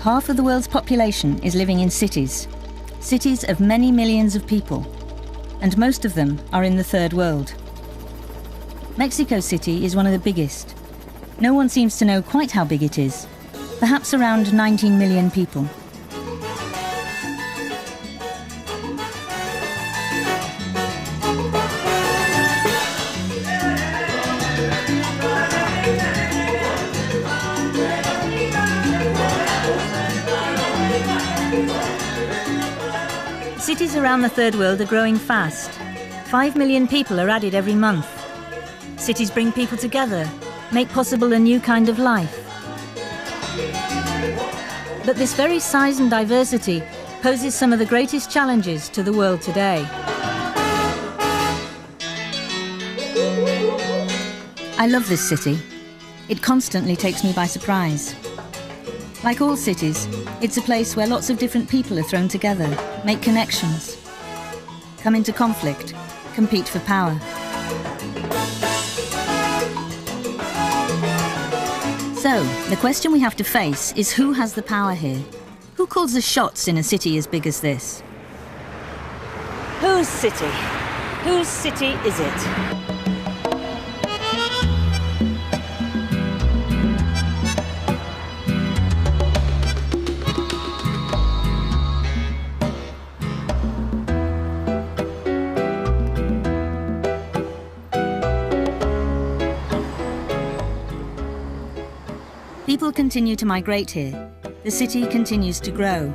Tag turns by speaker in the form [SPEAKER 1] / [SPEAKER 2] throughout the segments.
[SPEAKER 1] Half of the world's population is living in cities, cities of many millions of people, and most of them are in the third world. Mexico City is one of the biggest. No one seems to know quite how big it is, perhaps around 19 million people. Cities around the third world are growing fast. 5 million people are added every month. Cities bring people together, make possible a new kind of life. But this very size and diversity poses some of the greatest challenges to the world today. I love this city. It constantly takes me by surprise. Like all cities, it's a place where lots of different people are thrown together, make connections, come into conflict, compete for power. So, the question we have to face is who has the power here? Who calls the shots in a city as big as this? Whose city? Whose city is it? People continue to migrate here. The city continues to grow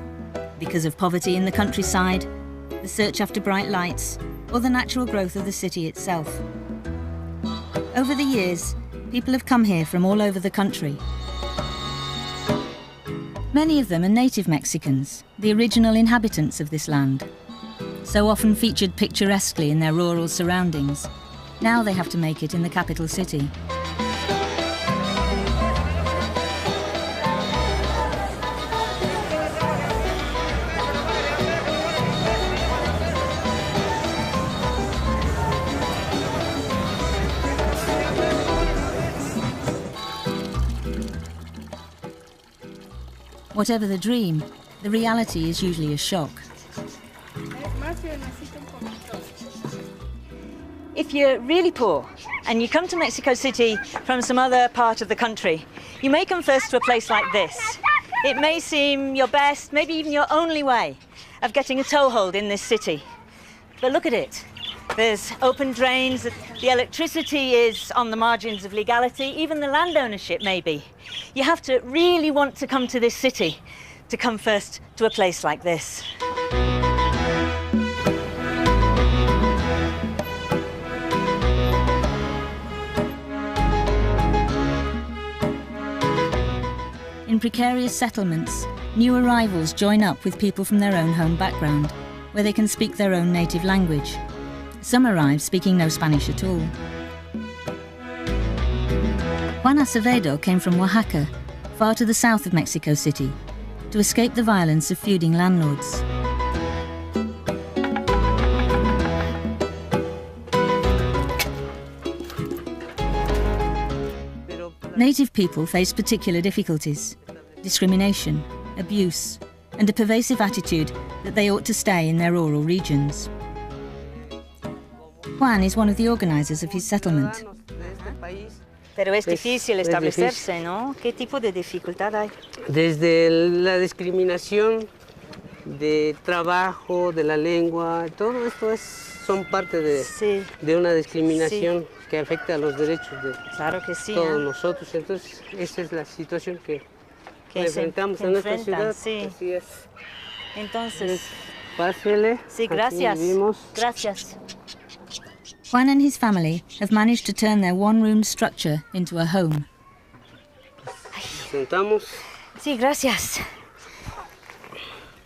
[SPEAKER 1] because of poverty in the countryside, the search after bright lights, or the natural growth of the city itself. Over the years, people have come here from all over the country. Many of them are native Mexicans, the original inhabitants of this land, so often featured picturesquely in their rural surroundings. Now they have to make it in the capital city. Whatever the dream, the reality is usually a shock. If you're really poor and you come to Mexico City from some other part of the country, you may come first to a place like this. It may seem your best, maybe even your only way of getting a toehold in this city. But look at it. There's open drains, the electricity is on the margins of legality, even the land ownership maybe. You have to really want to come to this city to come first to a place like this. In precarious settlements, new arrivals join up with people from their own home background, where they can speak their own native language. Some arrive speaking no Spanish at all. Juan Acevedo came from Oaxaca, far to the south of Mexico City, to escape the violence of feuding landlords. Native people face particular difficulties: discrimination, abuse, and a pervasive attitude that they ought to stay in their rural regions. Juan is one of the organizers of his settlement. Pero es difícil establecerse, ¿no? ¿Qué tipo de dificultad hay?
[SPEAKER 2] Desde la discriminación de trabajo, de la lengua, todo esto son parte de una discriminación que afecta a los derechos de todos nosotros. Entonces, esa es la situación que enfrentamos en nuestra ciudad.
[SPEAKER 1] Sí.
[SPEAKER 2] Así es.
[SPEAKER 1] Entonces,
[SPEAKER 2] pásele.
[SPEAKER 1] Sí, gracias. Gracias. Juan and his family have managed to turn their one-room structure into a home.
[SPEAKER 2] Sentamos.
[SPEAKER 1] Sí, gracias.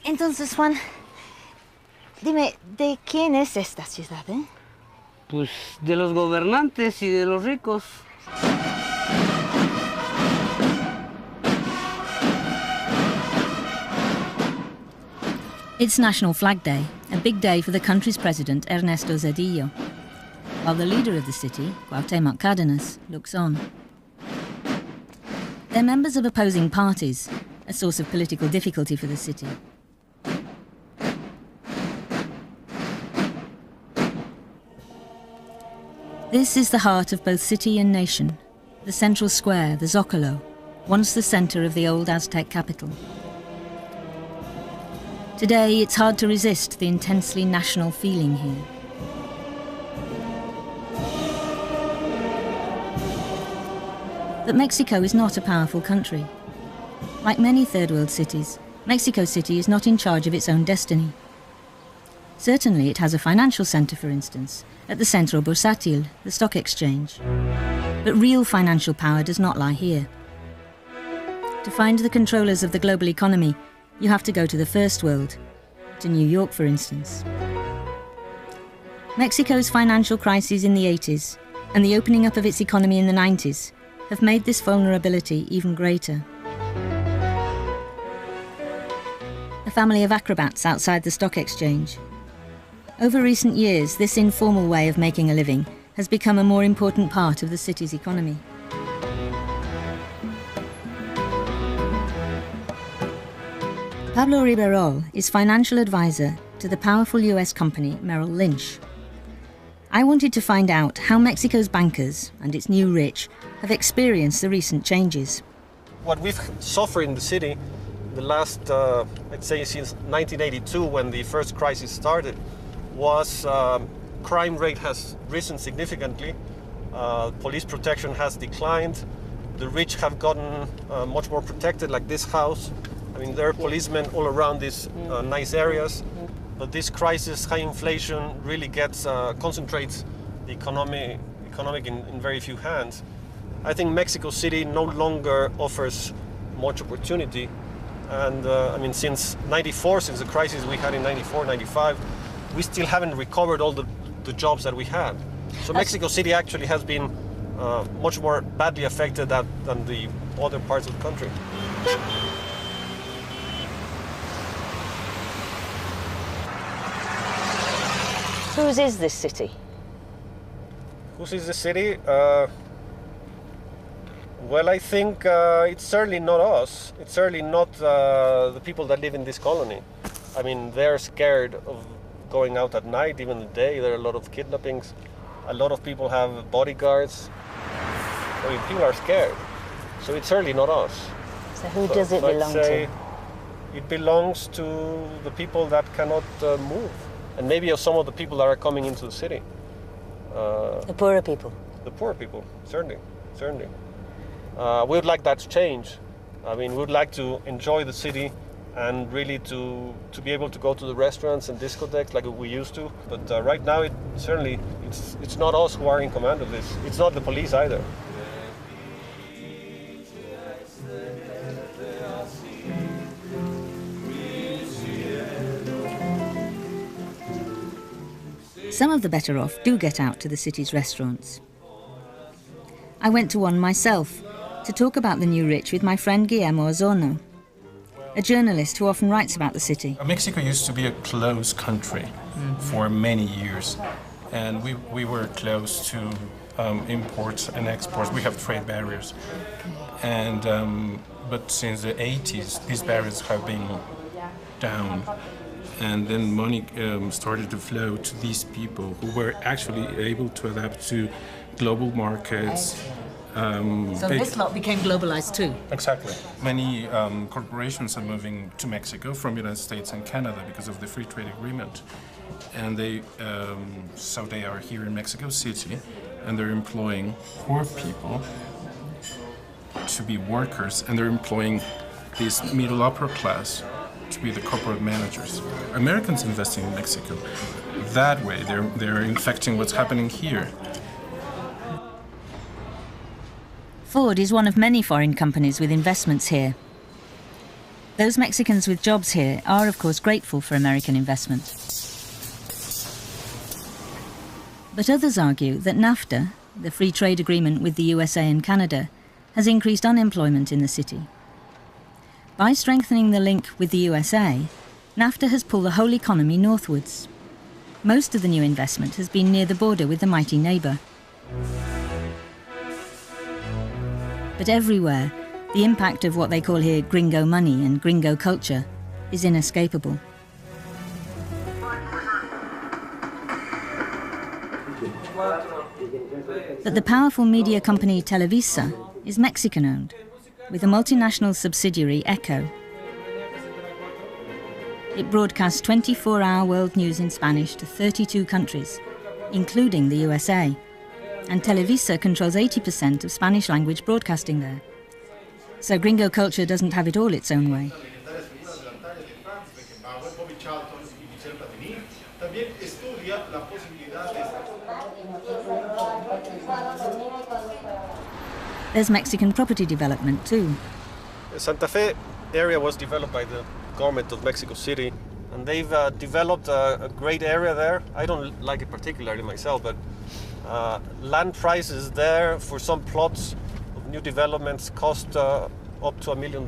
[SPEAKER 1] Entonces, Juan, dime, ¿de quién es esta ciudad, eh?
[SPEAKER 2] Pues de los gobernantes y de los ricos.
[SPEAKER 1] It's National Flag Day, a big day for the country's president, Ernesto Zedillo, while the leader of the city, Cuauhtémoc Cárdenas, looks on. They're members of opposing parties, a source of political difficulty for the city. This is the heart of both city and nation, the central square, the Zócalo, once the center of the old Aztec capital. Today, it's hard to resist the intensely national feeling here. But Mexico is not a powerful country. Like many third world cities, Mexico City is not in charge of its own destiny. Certainly it has a financial center, for instance, at the Centro Bursátil, the stock exchange. But real financial power does not lie here. To find the controllers of the global economy, you have to go to the first world, to New York, for instance. Mexico's financial crises in the 80s and the opening up of its economy in the 90s have made this vulnerability even greater. A family of acrobats outside the stock exchange. Over recent years, this informal way of making a living has become a more important part of the city's economy. Pablo Riverol is financial advisor to the powerful US company Merrill Lynch. I wanted to find out how Mexico's bankers and its new rich have experienced the recent changes.
[SPEAKER 3] What we've suffered in the city the last, I'd say since 1982, when the first crisis started, was crime rate has risen significantly, police protection has declined, the rich have gotten much more protected, like this house. I mean, there are policemen all around these nice areas, but this crisis, high inflation, really concentrates the economic in very few hands. I think Mexico City no longer offers much opportunity, and I mean, since '94, since the crisis we had in '94, '95, we still haven't recovered all the jobs that we had. So Mexico City actually has been much more badly affected than the other parts of the country.
[SPEAKER 1] Whose is this city?
[SPEAKER 3] Whose is the city? Well, I think it's certainly not us. It's certainly not the people that live in this colony. I mean, they're scared of going out at night, even the day. There are a lot of kidnappings. A lot of people have bodyguards. I mean, people are scared. So it's certainly not us.
[SPEAKER 1] So who does it belong to?
[SPEAKER 3] It belongs to the people that cannot move. And maybe some of the people that are coming into the city.
[SPEAKER 1] The poorer people?
[SPEAKER 3] The poor people, certainly. We would like that to change. I mean, we would like to enjoy the city and really to be able to go to the restaurants and discotheques like we used to. But right now, it's not us who are in command of this. It's not the police either.
[SPEAKER 1] Some of the better off do get out to the city's restaurants. I went to one myself to talk about the new rich with my friend Guillermo Osorno, a journalist who often writes about the city.
[SPEAKER 4] Mexico used to be a closed country for many years, and we were close to imports and exports. We have trade barriers, and but since the 80s, these barriers have been down. And then money started to flow to these people who were actually able to adapt to global markets.
[SPEAKER 1] So this lot became globalized too?
[SPEAKER 4] Exactly. Many corporations are moving to Mexico from the United States and Canada because of the free trade agreement. And so they are here in Mexico City, and they're employing poor people to be workers, and they're employing this middle upper class to be the corporate managers. Americans investing in Mexico. That way, they're infecting what's happening here.
[SPEAKER 1] Ford is one of many foreign companies with investments here. Those Mexicans with jobs here are, of course, grateful for American investment. But others argue that NAFTA, the free trade agreement with the USA and Canada, has increased unemployment in the city. By strengthening the link with the USA, NAFTA has pulled the whole economy northwards. Most of the new investment has been near the border with the mighty neighbour. But everywhere, The impact of what they call here gringo money and gringo culture is inescapable. But the powerful media company Televisa is Mexican-owned, with a multinational subsidiary, Echo. It broadcasts 24-hour world news in Spanish to 32 countries, including the USA, and Televisa controls 80% of Spanish-language broadcasting there. So gringo culture doesn't have it all its own way. There's Mexican property development too.
[SPEAKER 3] The Santa Fe area was developed by the government of Mexico City, and they've developed a great area there. I don't like it particularly myself, but land prices there for some plots of new developments cost up to $1 million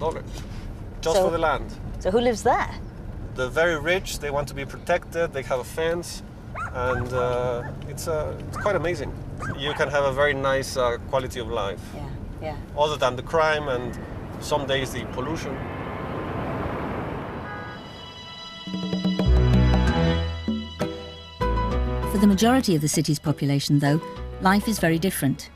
[SPEAKER 3] just for the land.
[SPEAKER 1] So who lives there?
[SPEAKER 3] The very rich, they want to be protected, they have a fence, and it's quite amazing. You can have a very nice quality of life.
[SPEAKER 1] Yeah.
[SPEAKER 3] Other than the crime and some days the pollution.
[SPEAKER 1] For the majority of the city's population, though, life is very different.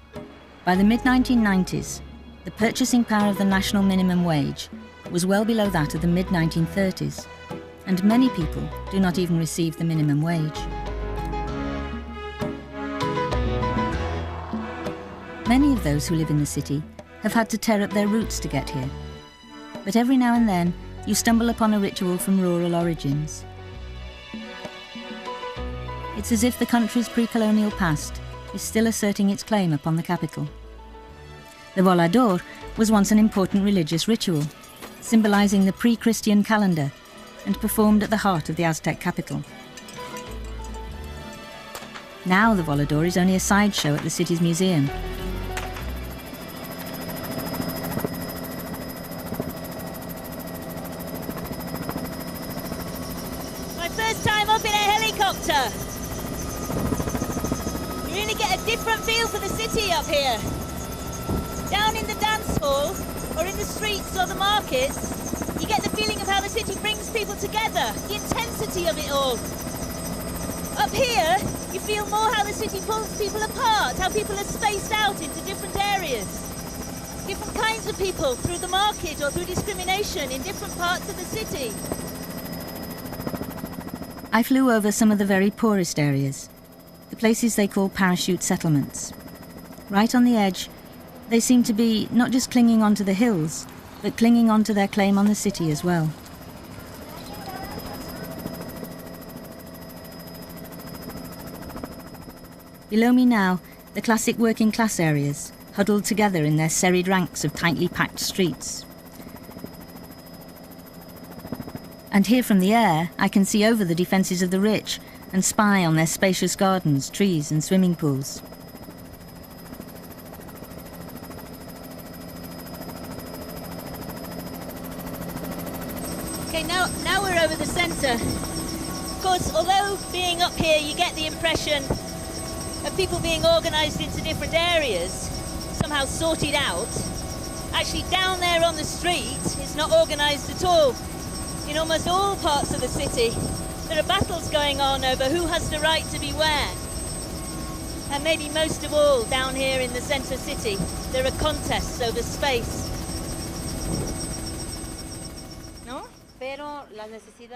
[SPEAKER 1] By the mid-1990s, the purchasing power of the national minimum wage was well below that of the mid-1930s, and many people do not even receive the minimum wage. Many of those who live in the city have had to tear up their roots to get here. But every now and then, you stumble upon a ritual from rural origins. It's as if the country's pre-colonial past is still asserting its claim upon the capital. The volador was once an important religious ritual, symbolizing the pre-Christian calendar and performed at the heart of the Aztec capital. Now the volador is only a sideshow at the city's museum.
[SPEAKER 5] My first time up in a helicopter. You really get a different feel for the city up here. Down in the dance hall, or in the streets or the markets, you get the feeling of how the city brings people together, the intensity of it all. Up here, you feel more how the city pulls people apart, how people are spaced out into different areas. Different kinds of people through the market or through discrimination in different parts of the city.
[SPEAKER 1] I flew over some of the very poorest areas, the places they call parachute settlements. Right on the edge, they seem to be not just clinging onto the hills, but clinging onto their claim on the city as well. Below me now, the classic working class areas, huddled together in their serried ranks of tightly packed streets. And here from the air, I can see over the defences of the rich and spy on their spacious gardens, trees and swimming pools.
[SPEAKER 5] Okay, now we're over the centre. Of course, although being up here, you get the impression of people being organised into different areas, somehow sorted out. Actually, down there on the street, it's not organised at all. In almost all parts of the city, there are battles going on over who has the right to be where. And maybe most of all, down here in the centre city, there are contests over space.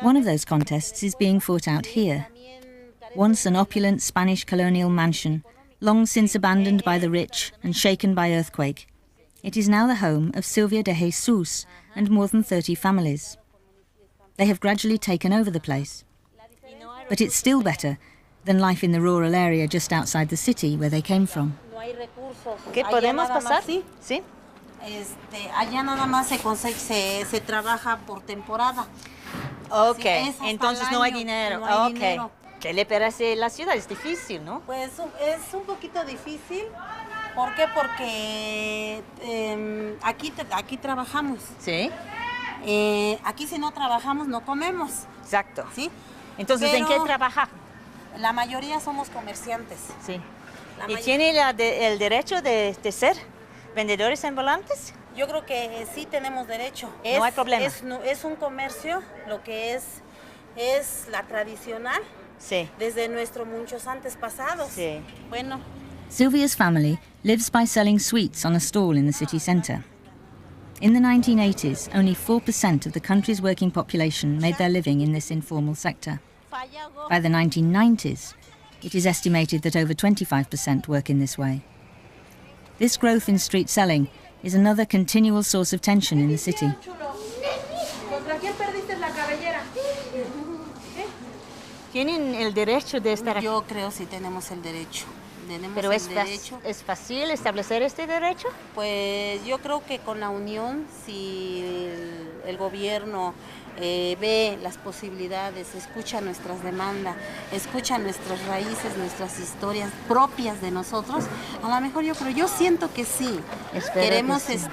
[SPEAKER 1] One of those contests is being fought out here. Once an opulent Spanish colonial mansion, long since abandoned by the rich and shaken by earthquake, it is now the home of Silvia de Jesus and more than 30 families. They have gradually taken over the place. But it's still better than life in the rural area just outside the city where they came from.
[SPEAKER 5] ¿Qué podemos pasar?
[SPEAKER 1] Sí.
[SPEAKER 6] Allá nada más se trabaja por temporada.
[SPEAKER 1] Ok,
[SPEAKER 6] Sí,
[SPEAKER 1] entonces no hay dinero.
[SPEAKER 6] No hay
[SPEAKER 1] Ok.
[SPEAKER 6] dinero.
[SPEAKER 1] ¿Qué le parece la ciudad? Es difícil, ¿no?
[SPEAKER 6] Pues es un poquito difícil. ¿Por qué? Porque aquí trabajamos.
[SPEAKER 1] Sí.
[SPEAKER 6] Aquí si no trabajamos no comemos.
[SPEAKER 1] Exacto.
[SPEAKER 6] ¿Sí?
[SPEAKER 1] Entonces, ¿en qué
[SPEAKER 6] Pero
[SPEAKER 1] trabaja?
[SPEAKER 6] La mayoría somos comerciantes.
[SPEAKER 1] Sí.
[SPEAKER 6] La
[SPEAKER 1] ¿Y
[SPEAKER 6] may-
[SPEAKER 1] tiene el derecho de ser vendedores ambulantes?
[SPEAKER 6] Yo creo que sí tenemos derecho.
[SPEAKER 1] No hay problema.
[SPEAKER 6] Es un comercio, lo que es la tradicional,
[SPEAKER 1] Sí.
[SPEAKER 6] desde nuestros muchos antepasados.
[SPEAKER 1] Sí.
[SPEAKER 6] Bueno.
[SPEAKER 5] Sylvia's family lives by selling sweets on a stall in the city centre. In the 1980s, only 4% of the country's working population made their living in this informal sector. By the 1990s, it is estimated that over 25% work in this way. This growth in street selling is another continual source of tension in the city.
[SPEAKER 1] ¿Tienen el derecho de estar aquí?
[SPEAKER 6] Yo creo sí tenemos el derecho.
[SPEAKER 1] ¿Pero es fácil establecer este derecho?
[SPEAKER 6] Pues yo creo que con la unión, si el gobierno ve las posibilidades, escucha nuestras demandas, escucha nuestras raíces, nuestras historias propias de nosotros, a lo mejor yo siento que sí. Queremos que sí.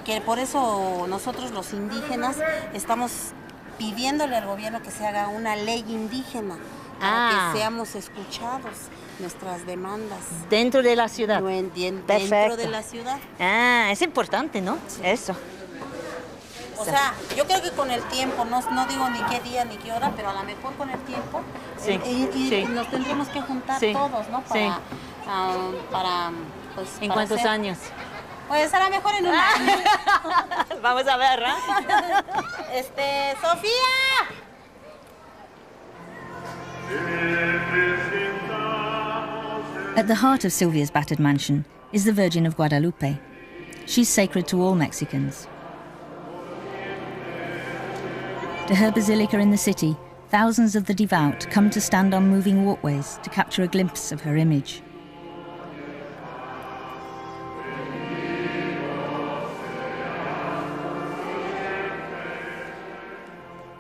[SPEAKER 6] Que por eso nosotros los indígenas estamos pidiéndole al gobierno que se haga una ley indígena para que seamos escuchados, nuestras demandas.
[SPEAKER 1] ¿Dentro de la ciudad?
[SPEAKER 6] Dentro de la ciudad.
[SPEAKER 1] Ah, es importante, ¿no? Sí. Eso.
[SPEAKER 6] O sea, yo creo que con el tiempo, no digo ni qué día ni qué hora, pero a lo mejor con el tiempo
[SPEAKER 1] sí.
[SPEAKER 6] y nos tendremos que juntar todos, ¿no? Para pues,
[SPEAKER 1] ¿En
[SPEAKER 6] para
[SPEAKER 1] cuántos años?
[SPEAKER 6] Pues a lo mejor en un año.
[SPEAKER 1] Vamos a ver, ¿no?
[SPEAKER 6] ¡Sofía!
[SPEAKER 5] At the heart of Sylvia's battered mansion is the Virgin of Guadalupe. She's sacred to all Mexicans. To her basilica in the city, thousands of the devout come to stand on moving walkways to capture a glimpse of her image.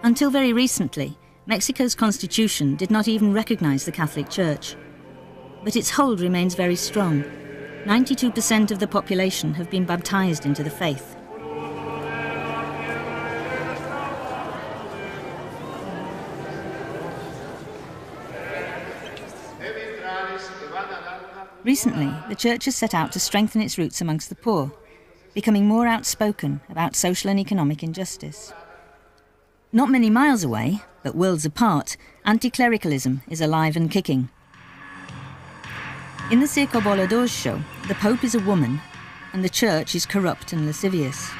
[SPEAKER 5] Until very recently, Mexico's constitution did not even recognize the Catholic Church. But its hold remains very strong. 92% of the population have been baptized into the faith. Recently, the church has set out to strengthen its roots amongst the poor, becoming more outspoken about social and economic injustice. Not many miles away, but worlds apart, anti-clericalism is alive and kicking. In the Circo Volador show, the Pope is a woman, and the church is corrupt and lascivious.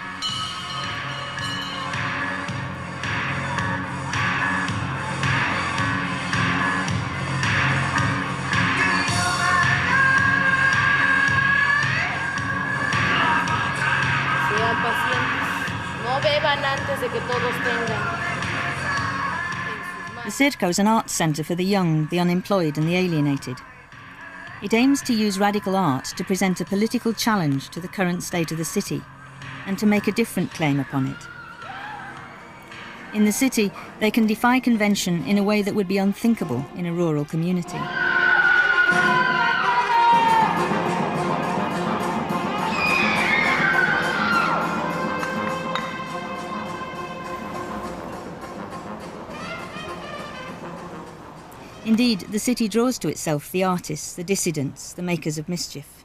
[SPEAKER 7] Sean pacientes, no beban antes de que todos tengan.
[SPEAKER 5] The Circo is an arts centre for the young, the unemployed and the alienated. It aims to use radical art to present a political challenge to the current state of the city and to make a different claim upon it. In the city, they can defy convention in a way that would be unthinkable in a rural community. Indeed, the city draws to itself the artists, the dissidents, the makers of mischief.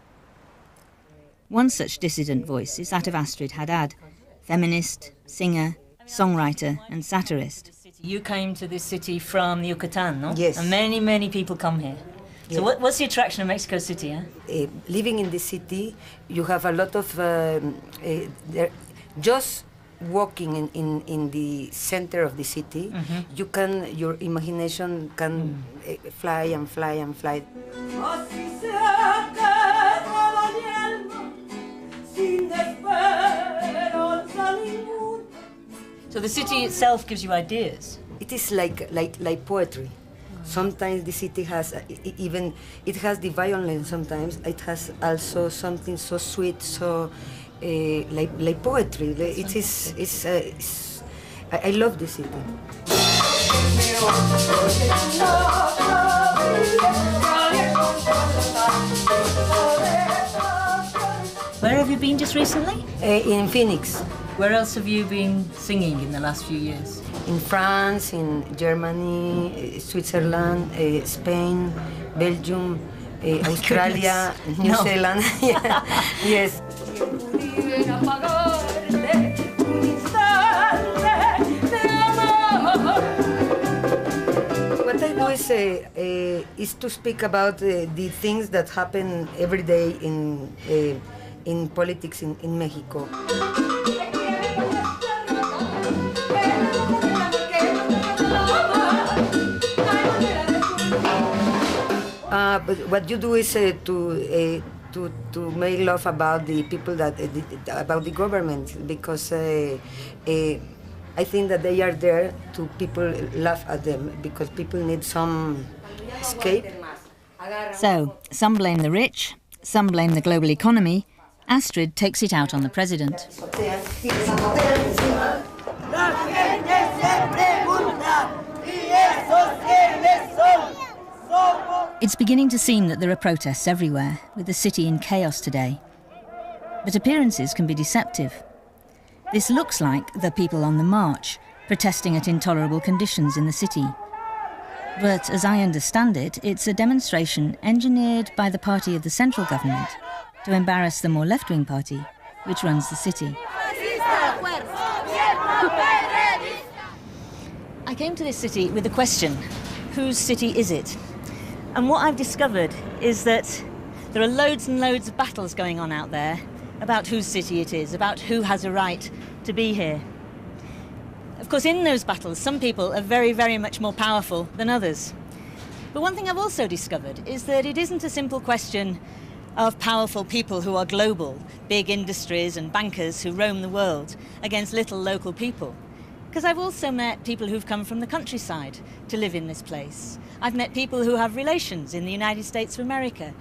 [SPEAKER 5] One such dissident voice is that of Astrid Haddad, feminist, singer, songwriter and satirist.
[SPEAKER 1] You came to this city from Yucatan, no?
[SPEAKER 8] Yes.
[SPEAKER 1] And many people come here.
[SPEAKER 8] Yes.
[SPEAKER 1] So what's the attraction of Mexico City?
[SPEAKER 8] Living in the city, you have a lot of... just walking in the center of the city, you can, your imagination can fly and fly and fly.
[SPEAKER 1] So the city itself gives you ideas?
[SPEAKER 8] It is like poetry. Sometimes the city has, even, it has the violence sometimes, it has also something so sweet, so like poetry. I love the city.
[SPEAKER 1] Where have you been just recently?
[SPEAKER 8] In Phoenix.
[SPEAKER 1] Where else have you been singing in the last few years?
[SPEAKER 8] In France, in Germany, Switzerland, Spain, Belgium, Australia, New Zealand. Yeah. Yes. is to speak about the things that happen every day in politics in Mexico. But what you do is to make love about the people about the government, because I think that they are there to people laugh at them, because people need some escape.
[SPEAKER 1] So, some blame the rich, some blame the global economy. Astrid takes it out on the president. It's beginning to seem that there are protests everywhere, with the city in chaos today. But appearances can be deceptive. This looks like the people on the march, protesting at intolerable conditions in the city. But as I understand it, it's a demonstration engineered by the party of the central government to embarrass the more left-wing party, which runs the city. I came to this city with a question: whose city is it? And what I've discovered is that there are loads and loads of battles going on out there about whose city it is, about who has a right to be here. Of course, in those battles, some people are very, very much more powerful than others. But one thing I've also discovered is that it isn't a simple question of powerful people who are global, big industries and bankers who roam the world against little local people. Because I've also met people who've come from the countryside to live in this place. I've met people who have relations in the United States of America,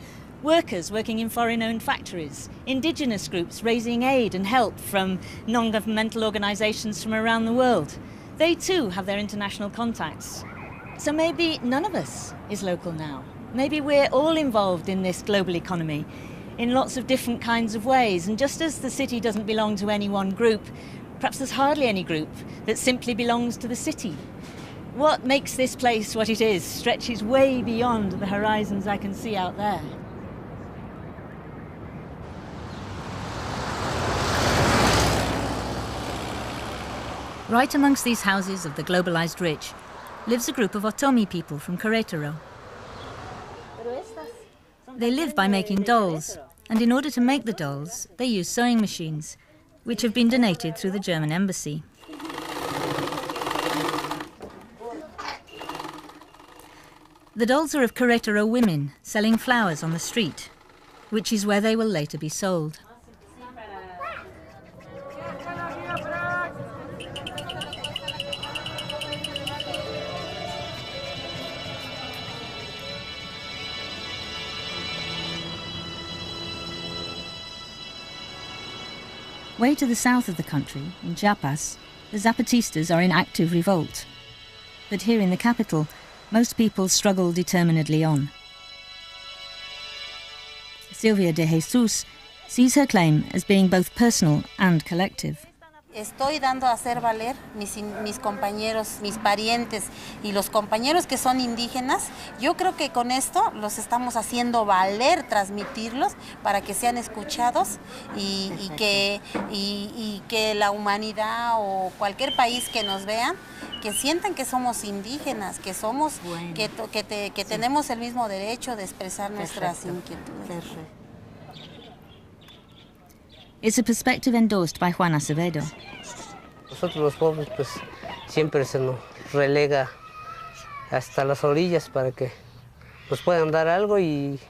[SPEAKER 1] workers working in foreign-owned factories, indigenous groups raising aid and help from non-governmental organisations from around the world. They too have their international contacts. So maybe none of us is local now. Maybe we're all involved in this global economy in lots of different kinds of ways. And just as the city doesn't belong to any one group, perhaps there's hardly any group that simply belongs to the city. What makes this place what it is stretches way beyond the horizons I can see out there. Right amongst these houses of the globalized rich lives a group of Otomi people from Querétaro. They live by making dolls, and in order to make the dolls, they use sewing machines, which have been donated through the German embassy. The dolls are of Querétaro women selling flowers on the street, which is where they will later be sold. Way to the south of the country, in Chiapas, the Zapatistas are in active revolt. But here in the capital, most people struggle determinedly on. Silvia de Jesus sees her claim as being both personal and collective.
[SPEAKER 6] Estoy dando a hacer valer mis compañeros, mis parientes y los compañeros que son indígenas. Yo creo que con esto los estamos haciendo valer, transmitirlos para que sean escuchados y que la humanidad o cualquier país que nos vea, que sientan que somos indígenas, que somos, que tenemos el mismo derecho de expresar nuestras inquietudes.
[SPEAKER 1] It's a perspective endorsed by Juan Acevedo.
[SPEAKER 2] Nosotros los pobres pues siempre se nos relega hasta las orillas para que nos puedan dar algo y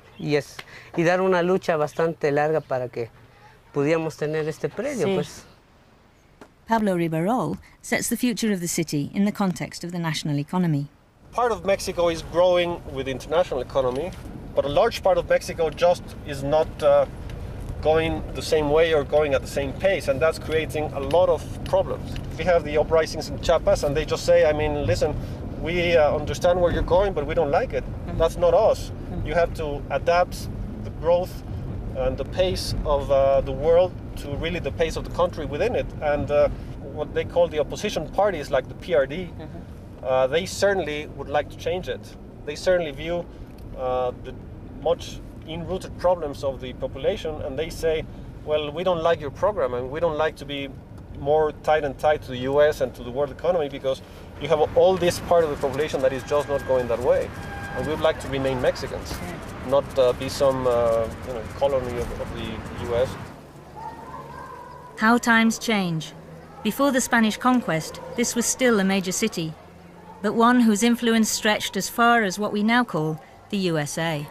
[SPEAKER 2] dar una lucha bastante larga para que pudiéramos tener este predio. Sí. Pues.
[SPEAKER 1] Pablo Ribarol sets the future of the city in the context of the national economy.
[SPEAKER 3] Part of Mexico is growing with the international economy, but a large part of Mexico just is not going the same way or going at the same pace, and that's creating a lot of problems. We have the uprisings in Chiapas, and they just say, I mean, listen, we understand where you're going, but we don't like it. That's not us. You have to adapt the growth and the pace of the world to really the pace of the country within it. And what they call the opposition parties, like the PRD, they certainly would like to change it. They certainly view the much in-rooted problems of the population, and they say, well, we don't like your program and we don't like to be more tied and tied to the US and to the world economy, because you have all this part of the population that is just not going that way. And we would like to remain Mexicans, not be some colony of the US.
[SPEAKER 1] How times change. Before the Spanish conquest, this was still a major city, but one whose influence stretched as far as what we now call the USA.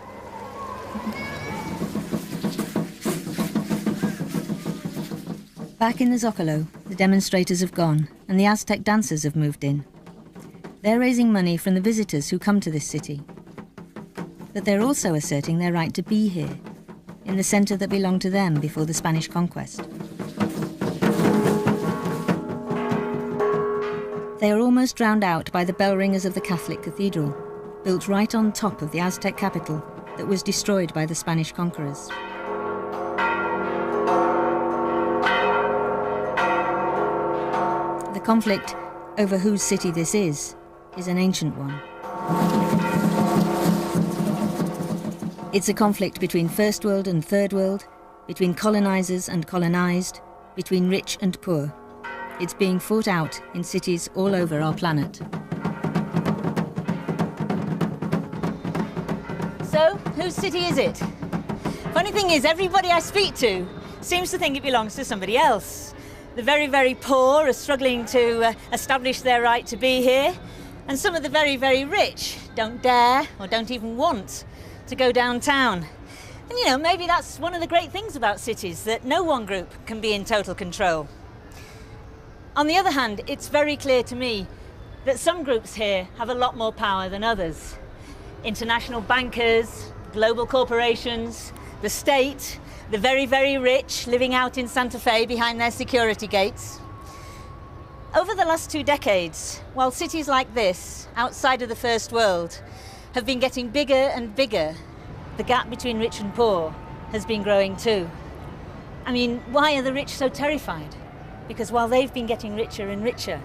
[SPEAKER 1] Back in the Zocalo, the demonstrators have gone and the Aztec dancers have moved in. They're raising money from the visitors who come to this city. But they're also asserting their right to be here, in the centre that belonged to them before the Spanish conquest. They are almost drowned out by the bell ringers of the Catholic Cathedral, built right on top of the Aztec capital that was destroyed by the Spanish conquerors. The conflict over whose city this is an ancient one. It's a conflict between First World and Third World, between colonizers and colonized, between rich and poor. It's being fought out in cities all over our planet. So, whose city is it? Funny thing is, everybody I speak to seems to think it belongs to somebody else. The very, very poor are struggling to establish their right to be here, and some of the very, very rich don't dare or don't even want to go downtown. And maybe that's one of the great things about cities, that no one group can be in total control. On the other hand, it's very clear to me that some groups here have a lot more power than others. International bankers, global corporations, the state, the very, very rich living out in Santa Fe behind their security gates. Over the last 2 decades, while cities like this, outside of the First World, have been getting bigger and bigger, the gap between rich and poor has been growing too. I mean, why are the rich so terrified? Because while they've been getting richer and richer,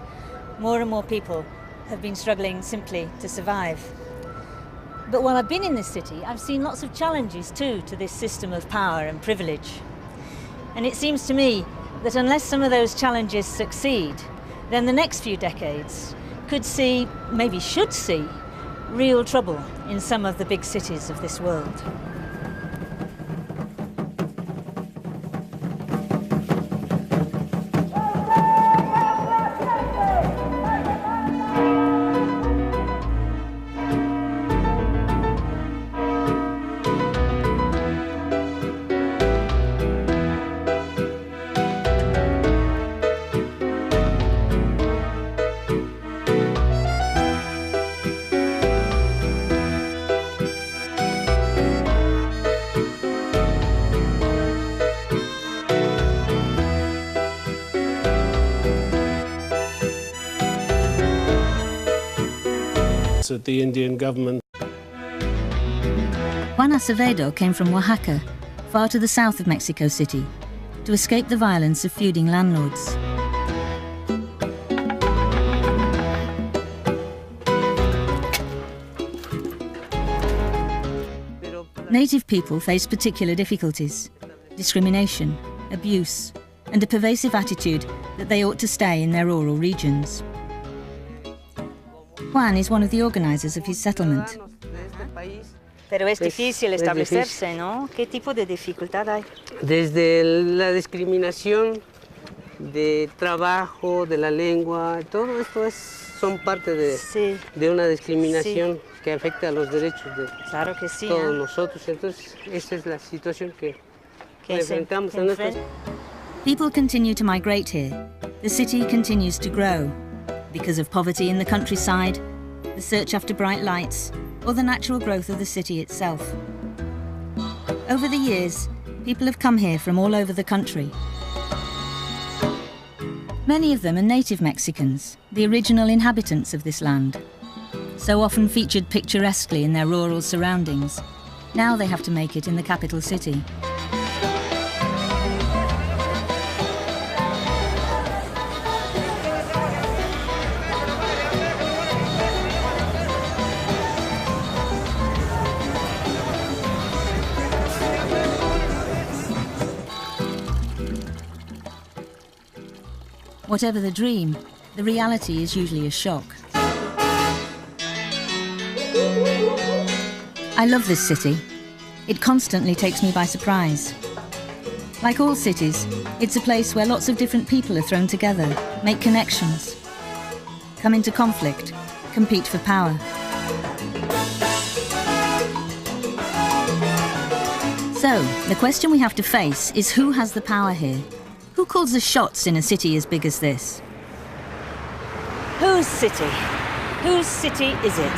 [SPEAKER 1] more and more people have been struggling simply to survive. But while I've been in this city, I've seen lots of challenges too to this system of power and privilege. And it seems to me that unless some of those challenges succeed, then the next few decades could see, maybe should see, real trouble in some of the big cities of this world.
[SPEAKER 9] At the Indian government.
[SPEAKER 1] Juan Acevedo came from Oaxaca, far to the south of Mexico City, to escape the violence of feuding landlords. Native people face particular difficulties: discrimination, abuse, and a pervasive attitude that they ought to stay in their rural regions. Juan is one of the organizers of his settlement. Pero es difícil establecerse, ¿no? ¿Qué tipo de dificultad hay?
[SPEAKER 2] Desde la discriminación de trabajo, de la lengua, todo esto son parte de una discriminación que afecta a los derechos de todos nosotros. Entonces, esta es la situación que enfrentamos.
[SPEAKER 1] People continue to migrate here. The city continues to grow. Because of poverty in the countryside, the search after bright lights, or the natural growth of the city itself. Over the years, people have come here from all over the country. Many of them are native Mexicans, the original inhabitants of this land. So often featured picturesquely in their rural surroundings, now they have to make it in the capital city.
[SPEAKER 10] Whatever the dream, the reality is usually a shock. I love this city. It constantly takes me by surprise. Like all cities, it's a place where lots of different people are thrown together, make connections, come into conflict, compete for power. So, the question we have to face is who has the power here? Who calls the shots in a city as big as this?
[SPEAKER 1] Whose city? Whose city is it?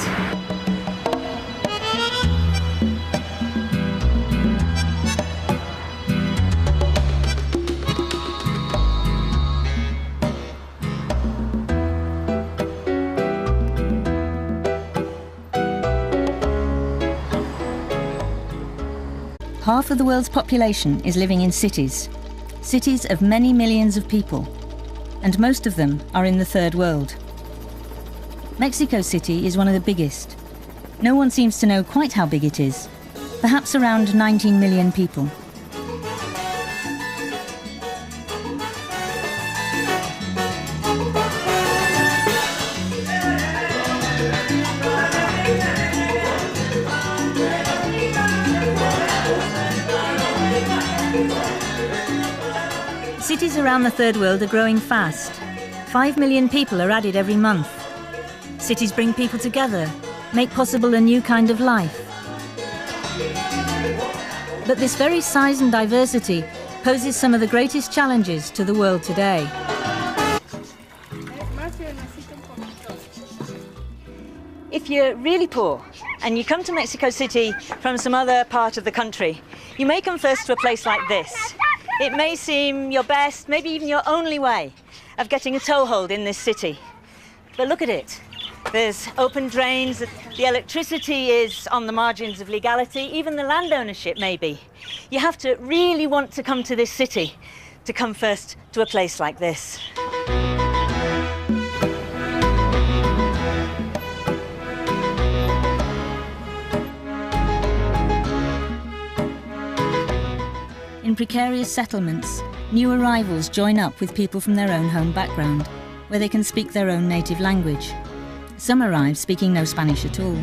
[SPEAKER 10] Half of the world's population is living in cities, cities of many millions of people, and most of them are in the third world. Mexico City is one of the biggest. No one seems to know quite how big it is, perhaps around 19 million people.
[SPEAKER 1] Cities around the third world are growing fast. 5 million people are added every month. Cities bring people together, make possible a new kind of life. But this very size and diversity poses some of the greatest challenges to the world today. If you're really poor and you come to Mexico City from some other part of the country, you may come first to a place like this. It may seem your best, maybe even your only way of getting a toehold in this city. But look at it. There's open drains, the electricity is on the margins of legality, even the land ownership maybe. You have to really want to come to this city to come first to a place like this.
[SPEAKER 10] In precarious settlements, new arrivals join up with people from their own home background, where they can speak their own native language. Some arrive speaking no Spanish at all.